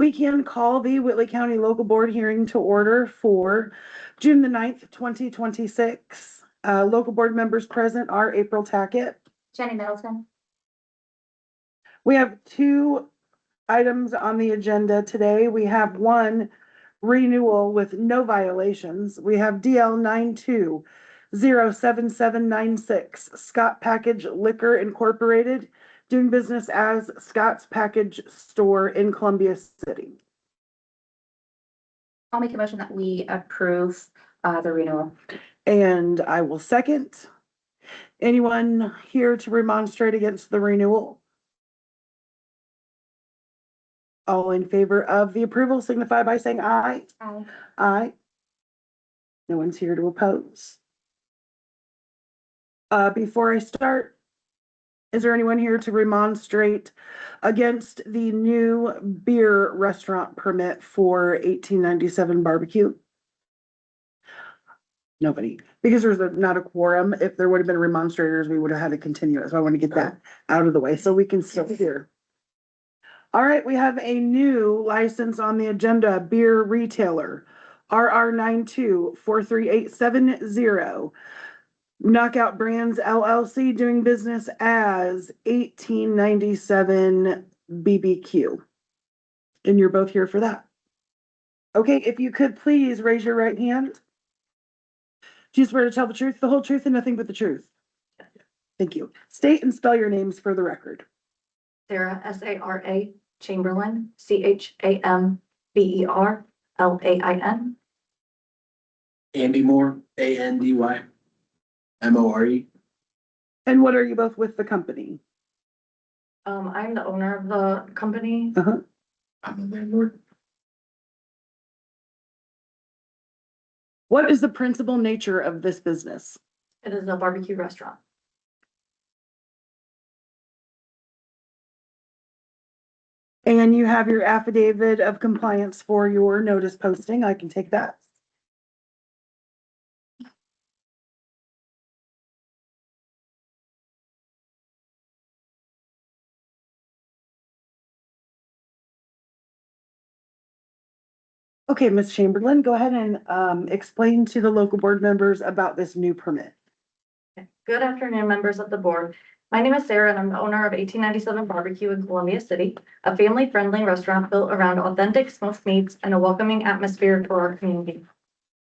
We can call the Whitley County Local Board hearing to order for June the 9th, 2026. Local board members present are April Tackett. Jenny Middleton. We have two items on the agenda today. We have one renewal with no violations. We have DL 92-07796, Scott Package Liquor Incorporated, doing business as Scott's Package Store in Columbia City. I'll make a motion that we approve the renewal. And I will second. Anyone here to remonstrate against the renewal? All in favor of the approval signify by saying aye. Aye. Aye. No one's here to oppose. Before I start, is there anyone here to remonstrate against the new beer restaurant permit for 1897 barbecue? Nobody, because there's not a quorum. If there would have been remonstrators, we would have had to continue it. So I want to get that out of the way so we can still hear. All right, we have a new license on the agenda, beer retailer, RR92-43870. Knockout Brands LLC, doing business as 1897 BBQ. And you're both here for that. Okay, if you could please raise your right hand. Do you swear to tell the truth, the whole truth, and nothing but the truth? Thank you. State and spell your names for the record. Sarah, S-A-R-A, Chamberlain, C-H-A-M-B-E-R-L-A-I-N. Andy Moore, A-N-D-Y-M-O-R-E. And what are you both with the company? I'm the owner of the company. I'm the landlord. What is the principal nature of this business? It is a barbecue restaurant. And you have your affidavit of compliance for your notice posting. I can take that. Okay, Ms. Chamberlain, go ahead and explain to the local board members about this new permit. Good afternoon, members of the board. My name is Sarah and I'm the owner of 1897 Barbecue in Columbia City, a family-friendly restaurant built around authentic smoked meats and a welcoming atmosphere for our community.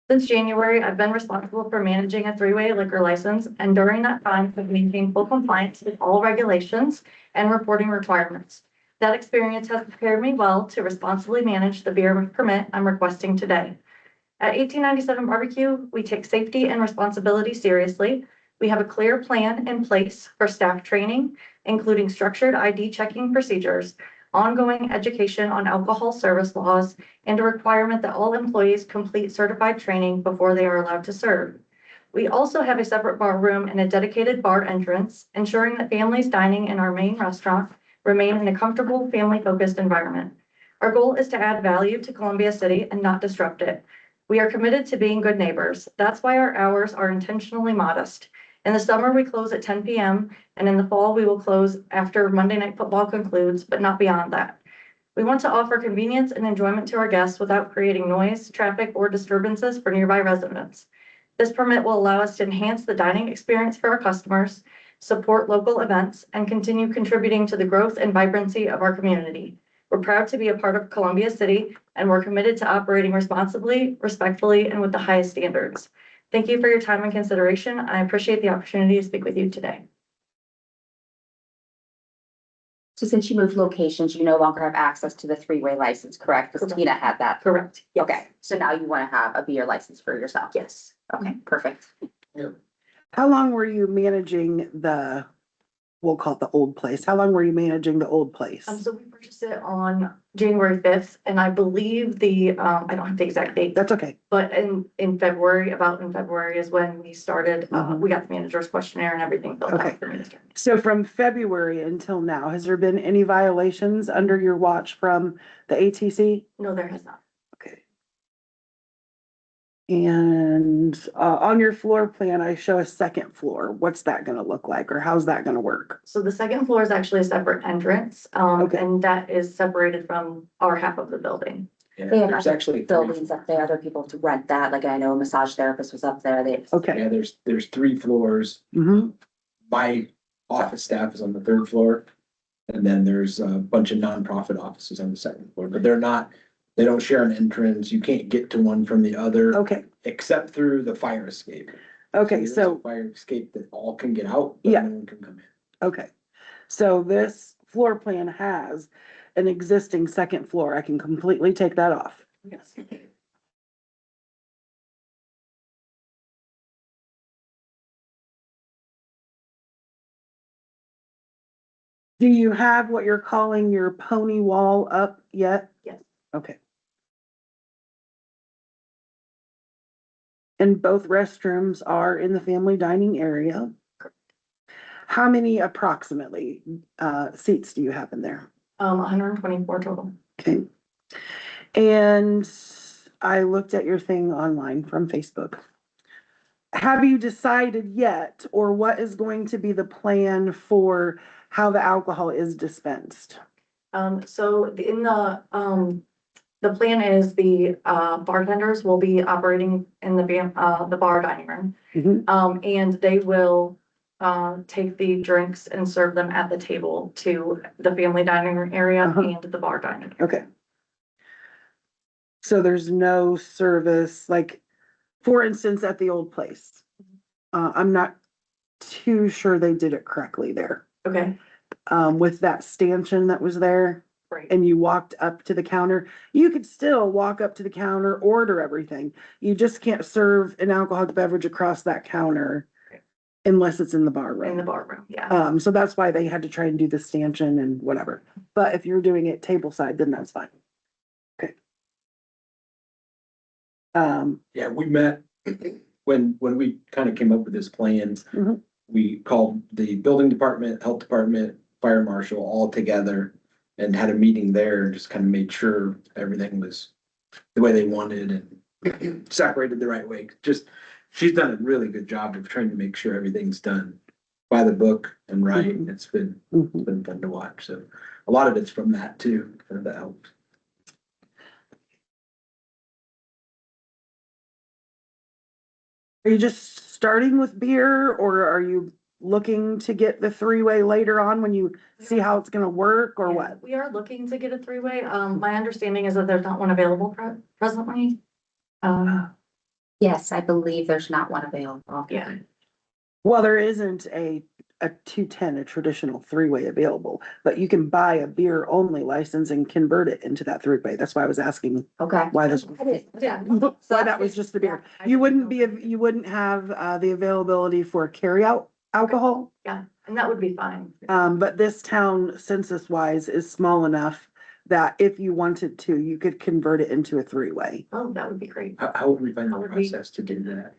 Since January, I've been responsible for managing a three-way liquor license, and during that time, I've maintained full compliance with all regulations and reporting requirements. That experience has prepared me well to responsibly manage the beer permit I'm requesting today. At 1897 Barbecue, we take safety and responsibility seriously. We have a clear plan in place for staff training, including structured ID checking procedures, ongoing education on alcohol service laws, and a requirement that all employees complete certified training before they are allowed to serve. We also have a separate bar room and a dedicated bar entrance, ensuring that families dining in our main restaurant remain in a comfortable, family-focused environment. Our goal is to add value to Columbia City and not disrupt it. We are committed to being good neighbors. That's why our hours are intentionally modest. In the summer, we close at 10 p.m. and in the fall, we will close after Monday Night Football concludes, but not beyond that. We want to offer convenience and enjoyment to our guests without creating noise, traffic, or disturbances for nearby residents. This permit will allow us to enhance the dining experience for our customers, support local events, and continue contributing to the growth and vibrancy of our community. We're proud to be a part of Columbia City, and we're committed to operating responsibly, respectfully, and with the highest standards. Thank you for your time and consideration. I appreciate the opportunity to speak with you today. So since you moved locations, you no longer have access to the three-way license, correct? Because Tina had that. Correct. Yes. Okay, so now you want to have a beer license for yourself? Yes. Okay, perfect. How long were you managing the, we'll call it the old place? How long were you managing the old place? So we purchased it on January 5th, and I believe I don't have the exact date, That's okay. but in February is when we started. We got the manager's questionnaire and everything filled Okay. out for me to start. So from February until now, has there been any violations under your watch from the ATC? No, there has not. Okay. And, on your floor plan, I show a second floor. What's that gonna look like, or how's that gonna work? So the second floor is actually a separate entrance, Okay. and that is separated from our half of the building. Yeah, They have there's other actually buildings up there, other people to rent that, like I know a massage therapist was up there, they. Okay. Yeah, there's 3 floors. Mm-hmm. My office staff is on the 3rd floor. And then there's a bunch of nonprofit offices on the 2nd floor, but they don't share an entrance. You can't get to one from the other. Okay, Except through the fire escape. okay, There's a so, fire escape that all can get out, but Yeah. no one can come in. okay. So this floor plan has an existing second floor. I can completely take that off. Yes. Do you have what you're calling your pony wall up yet? Yes. Okay. And both restrooms are in the family dining area. How many approximately, seats do you have in there? 124 total. Okay. And I looked at your thing online from Facebook. Have you decided yet, or what is going to be the plan for how the alcohol is dispensed? So in the plan is the bartenders will be operating in the bar dining room. Mhm. And they will take the drinks and serve them at the table to the family dining room area Uh-huh. and the bar dining. Okay. So there's no service, like, for instance, at the old place. I'm not too sure they did it correctly there. Okay, With that stanchion that was there great. and you walked up to the counter, you could still walk up to the counter, order everything. You just can't serve an alcoholic beverage across that counter unless it's in the bar In the room. bar room, yeah. So that's why they had to try and do the stanchion and whatever. But if you're doing it table side, then that's fine. Okay. Yeah, we met when we kind of came up with this plan. Mhm. We called the building department, health department, fire marshal all together and had a meeting there and just kind of made sure everything was the way they wanted and separated the right way. Just, she's done a really good job of trying to make sure everything's done by the book and right. Mhm. It's been Mhm. fun to watch. So a lot of it's from that too, kind of that helps. Are you just starting with beer, or are you looking to get the three-way later on when you see how it's gonna work, or Yeah, what? we are looking to get a three-way. My understanding is that there's not one available presently. Yes, I believe there's not one available. Yeah, Well, there isn't a 210, a traditional three-way available, but you can buy a beer-only license and convert it into that three-way. That's why I was asking Okay. why this, yeah. why that was just the beer. You wouldn't have, the availability for carryout alcohol. Yeah, and that would be fine. But this town census-wise is small enough that if you wanted to, you could convert it into a three-way. Oh, that would be great. How would we find the How would we- process to do that?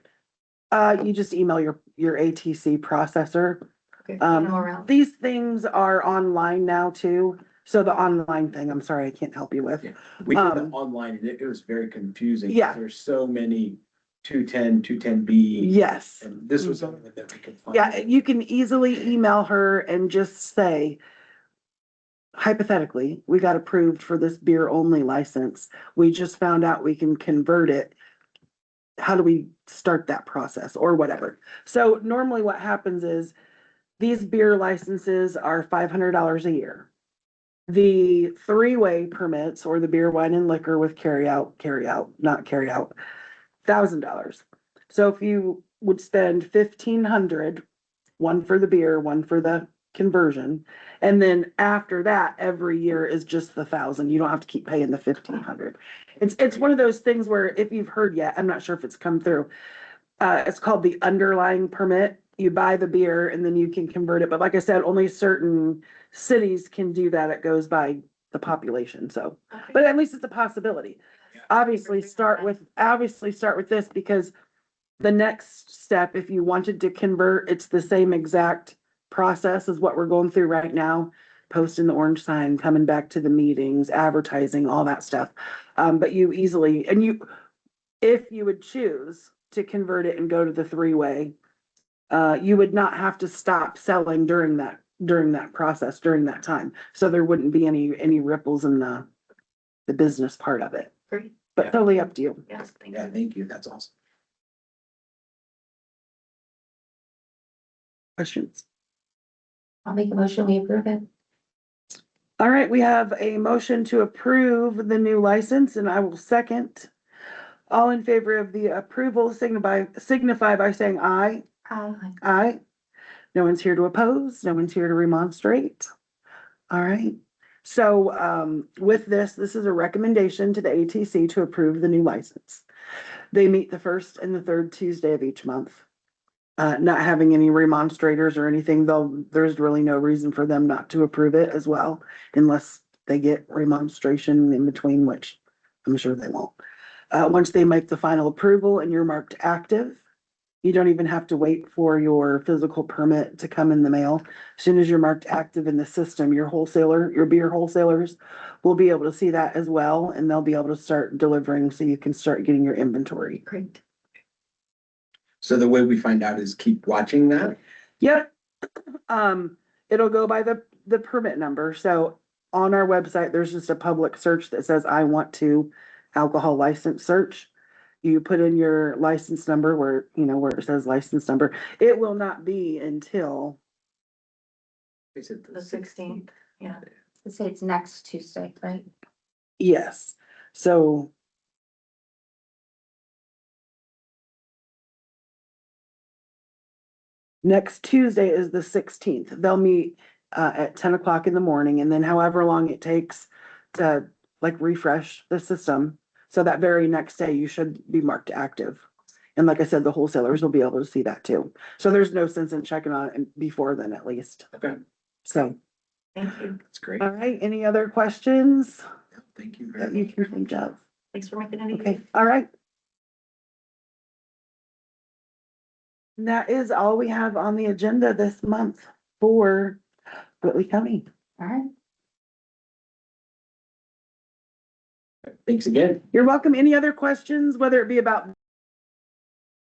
You just email your ATC processor. Okay, email around. These things are online now too. So the online thing, I'm sorry, I can't help you with. Yeah. We did the Um, online and it was very confusing. Yeah. There's so many 210B. Yes. And this was something that we could find. Yeah, you can easily email her and just say, hypothetically, we got approved for this beer only license. We just found out we can convert it. How do we start that process or whatever? So normally what happens is these beer licenses are $500 a year. The three-way permits or the beer, wine and liquor with carry out, not carry out, $1,000. So if you would spend 1,500, one for the beer, one for the conversion, and then after that, every year is just the 1,000. You don't have to keep paying the 1,500. It's one of those things where if you've heard yet, I'm not sure if it's come through. It's called the underlying permit. You buy the beer and then you can convert it. But like I said, only certain cities can do that. It goes by the population. So, but at least it's a possibility. Obviously start with this because the next step, if you wanted to convert, it's the same exact process as what we're going through right now. Posting the orange sign, coming back to the meetings, advertising, all that stuff. But you easily, and if you would choose to convert it and go to the three-way, you would not have to stop selling during that process, during that time. So there wouldn't be any ripples in the business part of it, Great. but Yeah. totally up to you. Yes, thank Yeah, you. thank you. That's awesome. Questions? I'll make a motion, we approve it. All right, we have a motion to approve the new license and I will second. All in favor of the approval signify by saying aye. Aye. No one's here to oppose, no one's here to remonstrate. All right. So with this is a recommendation to the ATC to approve the new license. They meet the first and the third Tuesday of each month. Not having any remonstrators or anything, though, there's really no reason for them not to approve it as well, unless they get remonstration in between, which I'm sure they won't. Once they make the final approval and you're marked active, you don't even have to wait for your physical permit to come in the mail. As soon as you're marked active in the system, your beer wholesalers will be able to see that as well, and they'll be able to start delivering so you can start getting your inventory. Great. So the way we find out is keep watching that. Yep. It'll go by the permit number. So on our website, there's just a public search that says, I want to alcohol license search. You put in your license number where it says license number. It will not be until, Is it The 16th, yeah. Let's say it's next Tuesday, right? yes. So next Tuesday is the 16th. They'll meet at 10 o'clock in the morning, and then however long it takes to refresh the system. So that very next day, you should be marked active. And like I said, the wholesalers will be able to see that too. So there's no sense in checking on it before then, at least. Okay, So, Thank you. that's great. all right, any other questions Thank you that very you much. can think of? Thanks for making it easy. Okay, all right. And that is all we have on the agenda this month for Whitley County. All right. Thanks again. You're welcome. Any other questions, whether it be about